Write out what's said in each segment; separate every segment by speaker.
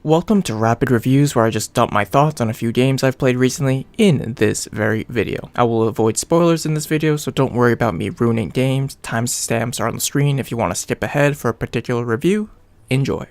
Speaker 1: Welcome to Rapid Reviews, where I just dump my thoughts on a few games I've played recently in this very video. I will avoid spoilers in this video, so don't worry about me ruining games. Timestamps are on the screen if you want to skip ahead for a particular review. Enjoy.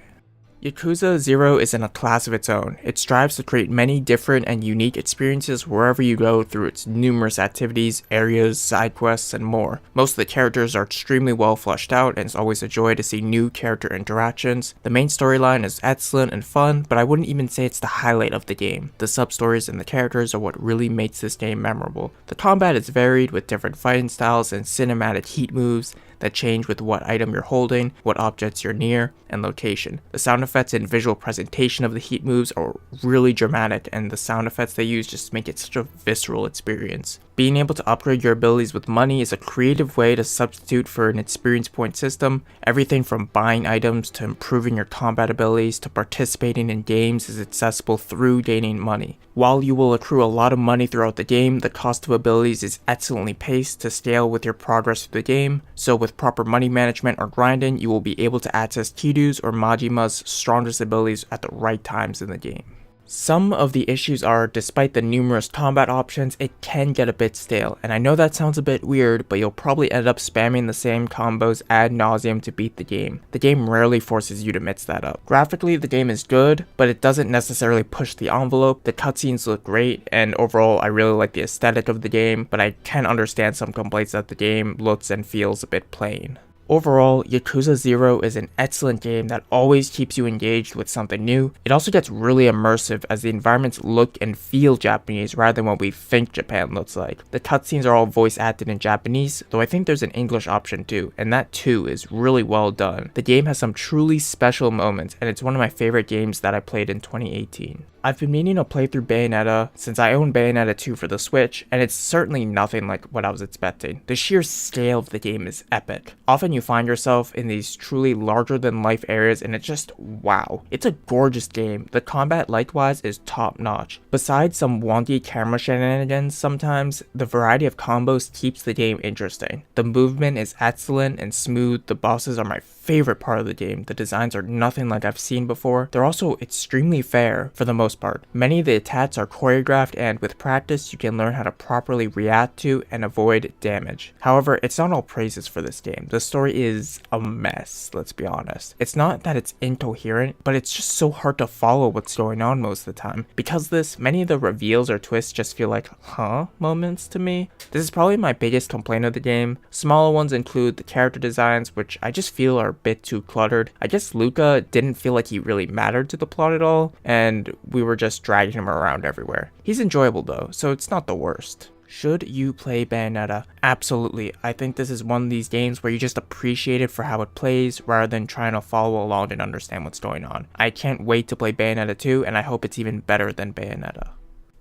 Speaker 1: Yakuza 0 is in a class of its own. It strives to create many different and unique experiences wherever you go through its numerous activities, areas, side quests, and more. Most of the characters are extremely well fleshed out, and it's always a joy to see new character interactions. The main storyline is excellent and fun, but I wouldn't even say it's the highlight of the game. The sub-stories and the characters are what really makes this game memorable. The combat is varied with different fighting styles and cinematic heat moves that change with what item you're holding, what objects you're near, and location. The sound effects and visual presentation of the heat moves are really dramatic, and the sound effects they use just make it such a visceral experience. Being able to upgrade your abilities with money is a creative way to substitute for an experience point system. Everything from buying items to improving your combat abilities to participating in games is accessible through gaining money. While you will accrue a lot of money throughout the game, the cost of abilities is excellently paced to scale with your progress through the game, so with proper money management or grinding, you will be able to access Kiryu's or Majima's strongest abilities at the right times in the game. Some of the issues are, despite the numerous combat options, it can get a bit stale, and I know that sounds a bit weird, but you'll probably end up spamming the same combos ad nauseum to beat the game. The game rarely forces you to mix that up. Graphically, the game is good, but it doesn't necessarily push the envelope. The cutscenes look great, and overall I really like the aesthetic of the game, but I can understand some complaints that the game looks and feels a bit plain. Overall, Yakuza 0 is an excellent game that always keeps you engaged with something new. It also gets really immersive as the environments look and feel Japanese rather than what we think Japan looks like. The cutscenes are all voice acted in Japanese, though I think there's an English option too, and that too is really well done. The game has some truly special moments, and it's one of my favorite games that I played in 2018. I've been meaning to play through Bayonetta since I own Bayonetta 2 for the Switch, and it's certainly nothing like what I was expecting. The sheer scale of the game is epic. Often you find yourself in these truly larger than life areas, and it's just wow. It's a gorgeous game. The combat likewise is top notch. Besides some wonky camera shenanigans sometimes, the variety of combos keeps the game interesting. The movement is excellent and smooth. The bosses are my favorite part of the game. The designs are nothing like I've seen before. They're also extremely fair for the most part. Many of the attacks are choreographed, and with practice you can learn how to properly react to and avoid damage. However, it's not all praises for this game. The story is a mess, let's be honest. It's not that it's incoherent, but it's just so hard to follow what's going on most of the time. Because of this, many of the reveals or twists just feel like huh moments to me. This is probably my biggest complaint of the game. Smaller ones include the character designs, which I just feel are a bit too cluttered. I guess Luca didn't feel like he really mattered to the plot at all, and we were just dragging him around everywhere. He's enjoyable though, so it's not the worst. Should you play Bayonetta? Absolutely. I think this is one of these games where you just appreciate it for how it plays rather than trying to follow along and understand what's going on. I can't wait to play Bayonetta 2, and I hope it's even better than Bayonetta.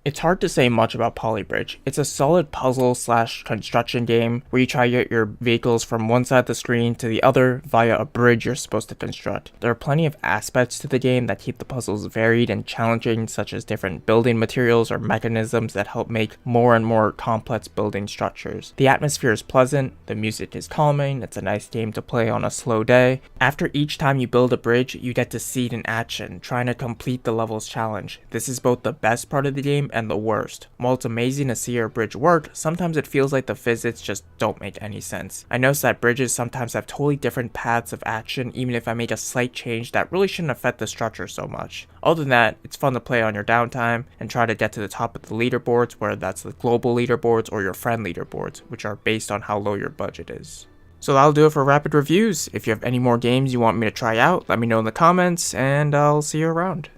Speaker 1: It's hard to say much about Polybridge. It's a solid puzzle/construction game where you try to get your vehicles from one side of the screen to the other via a bridge you're supposed to construct. There are plenty of aspects to the game that keep the puzzles varied and challenging, such as different building materials or mechanisms that help make more and more complex building structures. The atmosphere is pleasant, the music is calming, it's a nice game to play on a slow day. After each time you build a bridge, you get to see it in action, trying to complete the level's challenge. This is both the best part of the game and the worst. While it's amazing to see your bridge work, sometimes it feels like the physics just don't make any sense. I noticed that bridges sometimes have totally different paths of action, even if I make a slight change that really shouldn't affect the structure so much. Other than that, it's fun to play on your downtime and try to get to the top of the leaderboards, whether that's the global leaderboards or your friend leaderboards, which are based on how low your budget is. So that'll do it for rapid reviews. If you have any more games you want me to try out, let me know in the comments, and I'll see you around.